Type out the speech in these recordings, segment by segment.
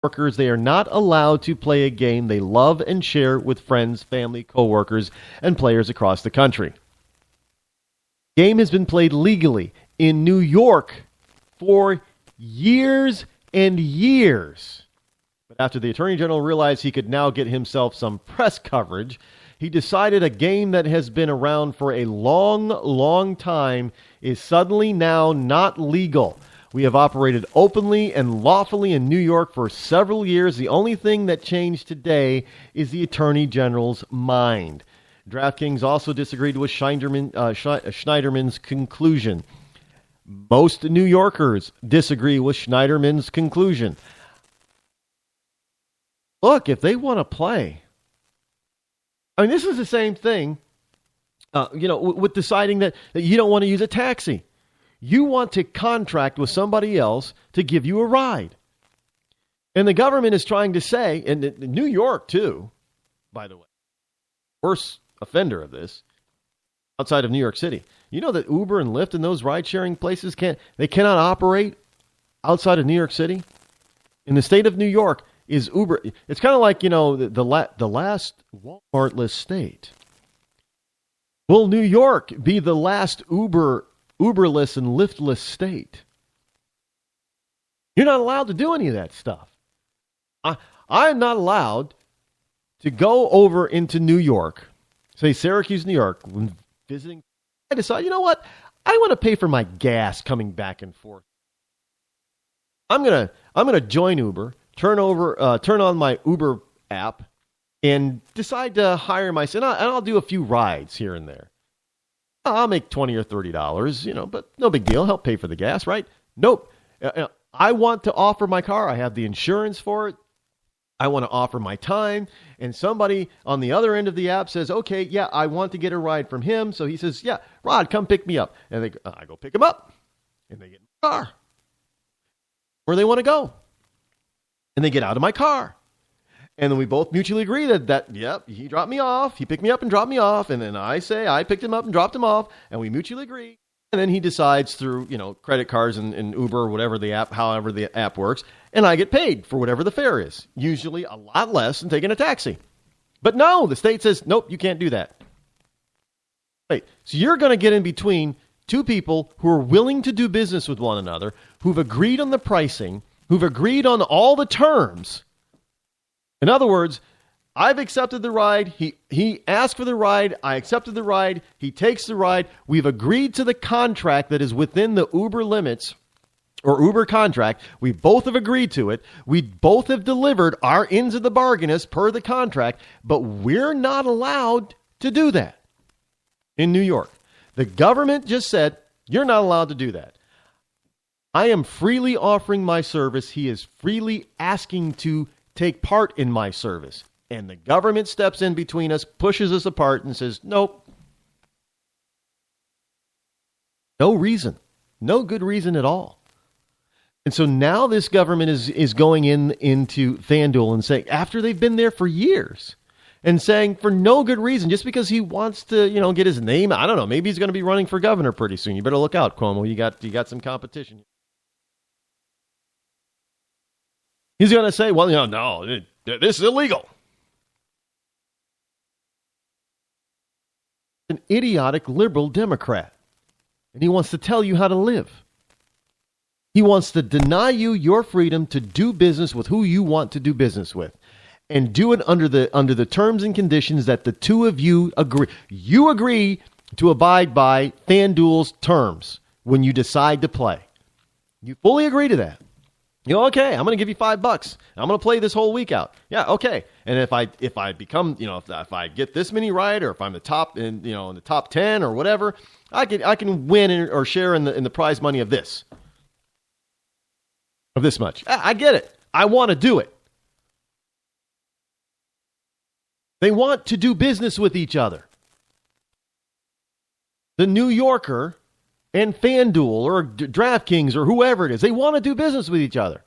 workers, they are not allowed to play a game they love and share with friends, family, coworkers, and players across the country. The game has been played legally in New York for years and years. But after the Attorney General realized he could now get himself some press coverage, he decided a game that has been around for a long, long time is suddenly now not legal. We have operated openly and lawfully in New York for several years. The only thing that changed today is the Attorney General's mind. DraftKings also disagreed with Schneiderman's conclusion. Most New Yorkers disagree with Schneiderman's conclusion. Look, if they want to play, I mean, this is the same thing, with deciding that you don't want to use a taxi. You want to contract with somebody else to give you a ride. And the government is trying to say, and New York too, by the way, worst offender of this, outside of New York City. You know that Uber and Lyft and those ride-sharing places cannot operate outside of New York City? In the state of New York, is Uber, it's kind of like, the last Walmart-less state. Will New York be the last Uberless and Lyftless state? You're not allowed to do any of that stuff. I'm not allowed to go over into New York, say Syracuse, New York, when visiting. I decide, you know what? I want to pay for my gas coming back and forth. I'm gonna join Uber, turn on my Uber app, and decide to hire myself. And I'll do a few rides here and there. I'll make $20 or $30, but no big deal. Help pay for the gas, right? Nope. I want to offer my car. I have the insurance for it. I want to offer my time. And somebody on the other end of the app says, okay, yeah, I want to get a ride from him. So he says, yeah, Rod, come pick me up. And I go pick him up. And they get in my car. Where they want to go. And they get out of my car. And then we both mutually agree that yep, he dropped me off. He picked me up and dropped me off. And then I say I picked him up and dropped him off. And we mutually agree. And then he decides through, credit cards and Uber or whatever the app, however the app works. And I get paid for whatever the fare is. Usually a lot less than taking a taxi. But no, the state says, nope, you can't do that. Wait, so you're going to get in between two people who are willing to do business with one another, who've agreed on the pricing, who've agreed on all the terms. In other words, I've accepted the ride. He asked for the ride. I accepted the ride. He takes the ride. We've agreed to the contract that is within the Uber limits or Uber contract. We both have agreed to it. We both have delivered our ends of the bargain as per the contract, but we're not allowed to do that in New York. The government just said, you're not allowed to do that. I am freely offering my service. He is freely asking to take part in my service. And the government steps in between us, pushes us apart, and says, nope. No reason. No good reason at all. And so now this government is going into FanDuel and saying, after they've been there for years, and saying for no good reason, just because he wants to, get his name. I don't know. Maybe he's going to be running for governor pretty soon. You better look out, Cuomo. You got some competition. He's going to say, well, no, this is illegal. An idiotic liberal Democrat. And he wants to tell you how to live. He wants to deny you your freedom to do business with who you want to do business with. And do it under the terms and conditions that the two of you agree. You agree to abide by FanDuel's terms when you decide to play. You fully agree to that. Okay, I'm going to give you $5. I'm going to play this whole week out. Yeah, okay. And if I become, if I get this many right, or if I'm the top in the top 10 or whatever, I can win or share in the prize money of this much. I get it. I want to do it. They want to do business with each other. The New Yorker and FanDuel or DraftKings or whoever it is, they want to do business with each other.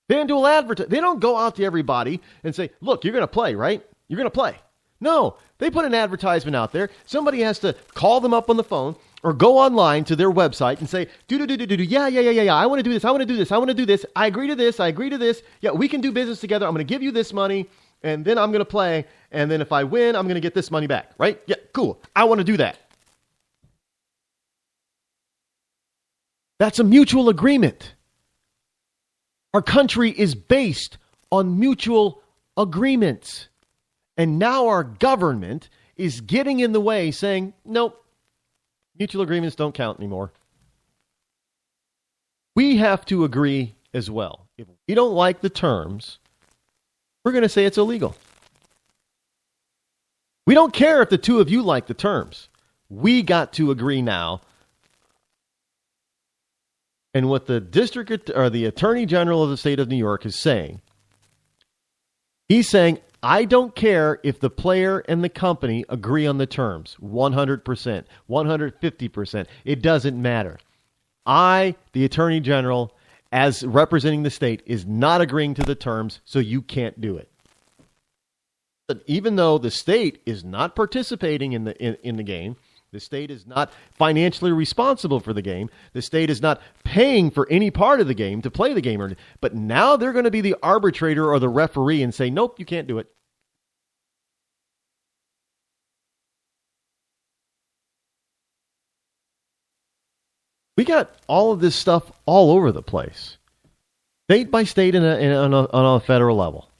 FanDuel advertise. They don't go out to everybody and say, look, you're going to play, right? You're going to play. No, they put an advertisement out there. Somebody has to call them up on the phone or go online to their website and say, yeah, I want to do this, I want to do this, I want to do this, I agree to this, I agree to this, yeah, we can do business together, I'm going to give you this money, and then I'm going to play, and then if I win, I'm going to get this money back, right? Yeah, cool, I want to do that. That's a mutual agreement. Our country is based on mutual agreements. And now our government is getting in the way saying, nope, mutual agreements don't count anymore. We have to agree as well. If we don't like the terms, we're going to say it's illegal. We don't care if the two of you like the terms. We got to agree now. And what the district or the Attorney General of the state of New York is saying, he's saying, I don't care if the player and the company agree on the terms, 100%, 150%. It doesn't matter. I, the Attorney General, as representing the state, is not agreeing to the terms, so you can't do it. But even though the state is not participating in the game, the state is not financially responsible for the game. The state is not paying for any part of the game to play the game. But now they're going to be the arbitrator or the referee and say, nope, you can't do it. We got all of this stuff all over the place, state by state and on a federal level.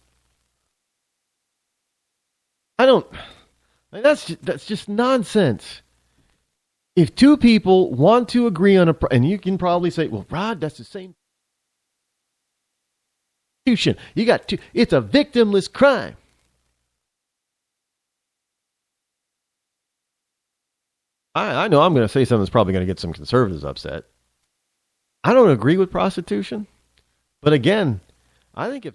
That's just nonsense. If two people want to agree on and you can probably say, well, Rod, that's the same. You got two. It's a victimless crime. I know I'm going to say something that's probably going to get some conservatives upset. I don't agree with prostitution. But again, I think if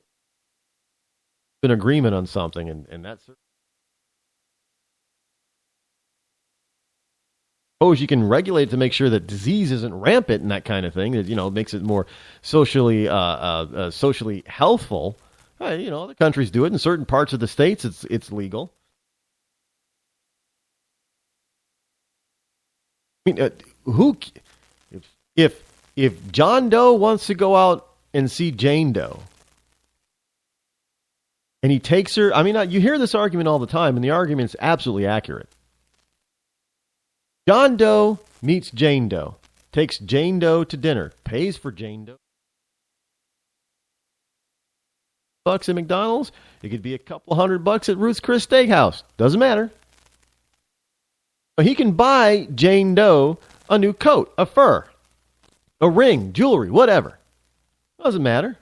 an agreement on something and that's suppose you can regulate it to make sure that disease isn't rampant and that kind of thing, that, makes it more socially healthful. Other countries do it. In certain parts of the states, it's legal. I mean, if John Doe wants to go out and see Jane Doe, and he takes her, you hear this argument all the time, and the argument is absolutely accurate. John Doe meets Jane Doe, takes Jane Doe to dinner, pays for Jane Doe. $100 at McDonald's, it could be a couple $100 at Ruth's Chris Steakhouse. Doesn't matter. But he can buy Jane Doe a new coat, a fur, a ring, jewelry, whatever. Doesn't matter.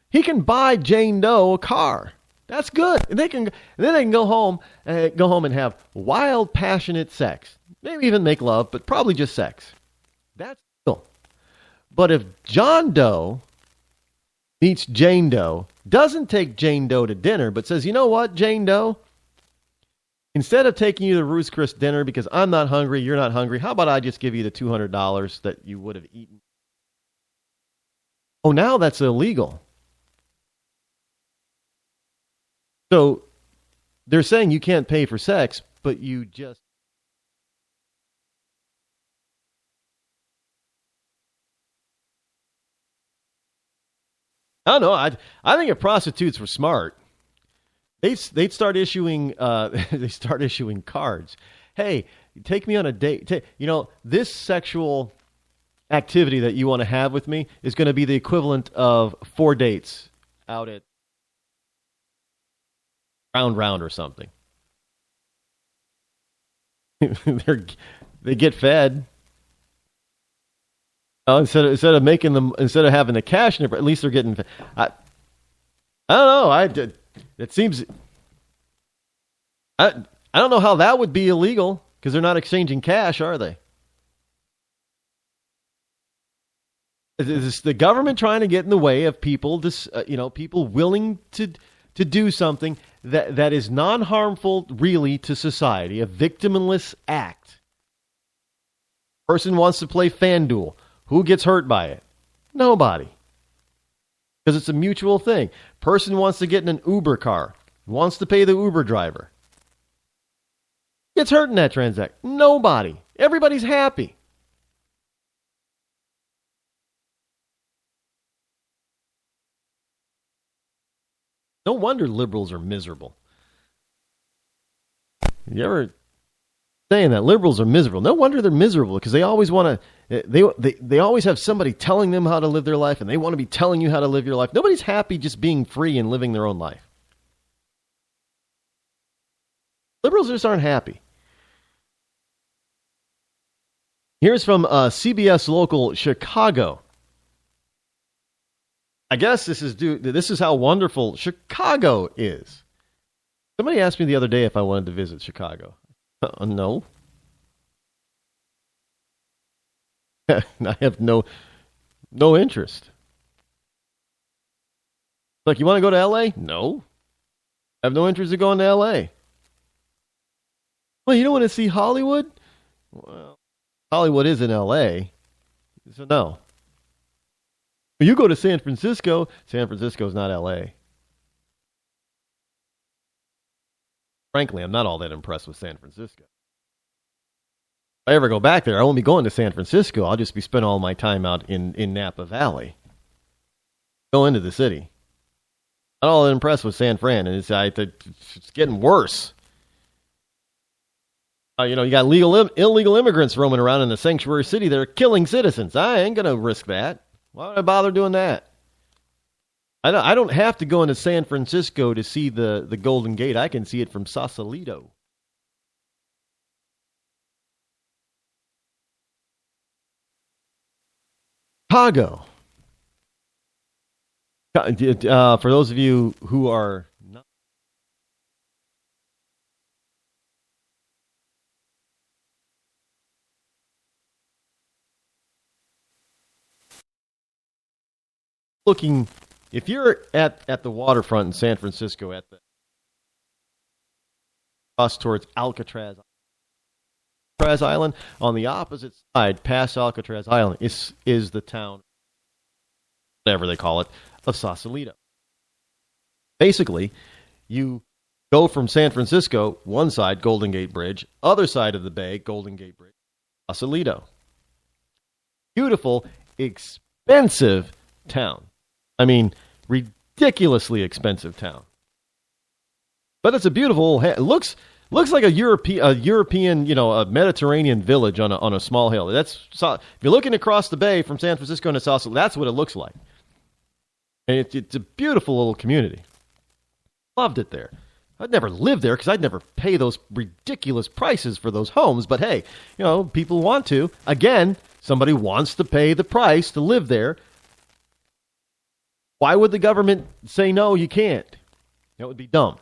He can buy Jane Doe a car. That's good. And then they can go home and have wild, passionate sex. Maybe even make love, but probably just sex. That's cool. But if John Doe meets Jane Doe, doesn't take Jane Doe to dinner, but says, you know what, Jane Doe? Instead of taking you to Ruth's Chris dinner because I'm not hungry, you're not hungry, how about I just give you the $200 that you would have eaten? Oh, now that's illegal. So they're saying you can't pay for sex, but you just... I don't know. I think if prostitutes were smart, they'd start issuing cards. Hey, take me on a date. This sexual activity that you want to have with me is going to be the equivalent of 4 dates out at Round or something. They get fed. Instead of having the cash, at least they're getting. I don't know. It seems. I don't know how that would be illegal because they're not exchanging cash, are they? Is the government trying to get in the way of people? People willing to do something that is non-harmful, really, to society, a victimless act. Person wants to play FanDuel. Who gets hurt by it? Nobody. Because it's a mutual thing. Person wants to get in an Uber car. Wants to pay the Uber driver. Gets hurt in that transaction. Nobody. Everybody's happy. No wonder liberals are miserable. You ever saying that liberals are miserable? No wonder they're miserable, because they always want to. They always have somebody telling them how to live their life, and they want to be telling you how to live your life. Nobody's happy just being free and living their own life. Liberals just aren't happy. Here's from CBS local Chicago. I guess this is how wonderful Chicago is. Somebody asked me the other day if I wanted to visit Chicago. No. I have no interest. Like, you want to go to L.A.? No. I have no interest in going to L.A. Well, you don't want to see Hollywood? Well, Hollywood is in L.A., so no. You go to San Francisco. San Francisco's not L.A. Frankly, I'm not all that impressed with San Francisco. If I ever go back there, I won't be going to San Francisco. I'll just be spending all my time out in Napa Valley. Go into the city. Not all that impressed with San Fran, and it's getting worse. You got illegal immigrants roaming around in the sanctuary city that are killing citizens. I ain't going to risk that. Why would I bother doing that? I don't have to go into San Francisco to see the Golden Gate. I can see it from Sausalito. Chicago. For those of you who are not looking, if you're at the waterfront in San Francisco, at the cross towards Alcatraz Island, on the opposite side, past Alcatraz Island, is the town, whatever they call it, of Sausalito. Basically, you go from San Francisco, one side, Golden Gate Bridge, other side of the bay, Golden Gate Bridge, Sausalito. Beautiful, expensive town. I mean, ridiculously expensive town. But it's a beautiful. It looks like a European, a Mediterranean village on a small hill. If you're looking across the bay from San Francisco to Sausalito, that's what it looks like. And it's a beautiful little community. Loved it there. I'd never live there because I'd never pay those ridiculous prices for those homes. But hey, people want to. Again, somebody wants to pay the price to live there. Why would the government say no, you can't? That would be dumb.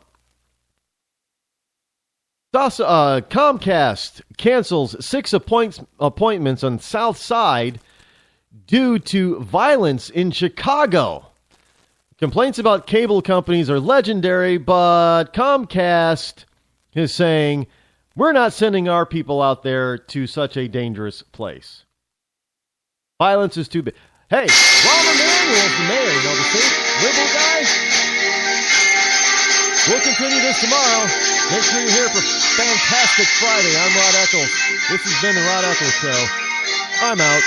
Comcast cancels 6 appointments on South Side due to violence in Chicago. Complaints about cable companies are legendary, but Comcast is saying, we're not sending our people out there to such a dangerous place. Violence is too big. Hey, Rahm Emanuel's the mayor, the same liberal guy. We'll continue this tomorrow. Make sure you're here for Fantastic Friday. I'm Rod Eccles. This has been the Rod Eccles Show. I'm out.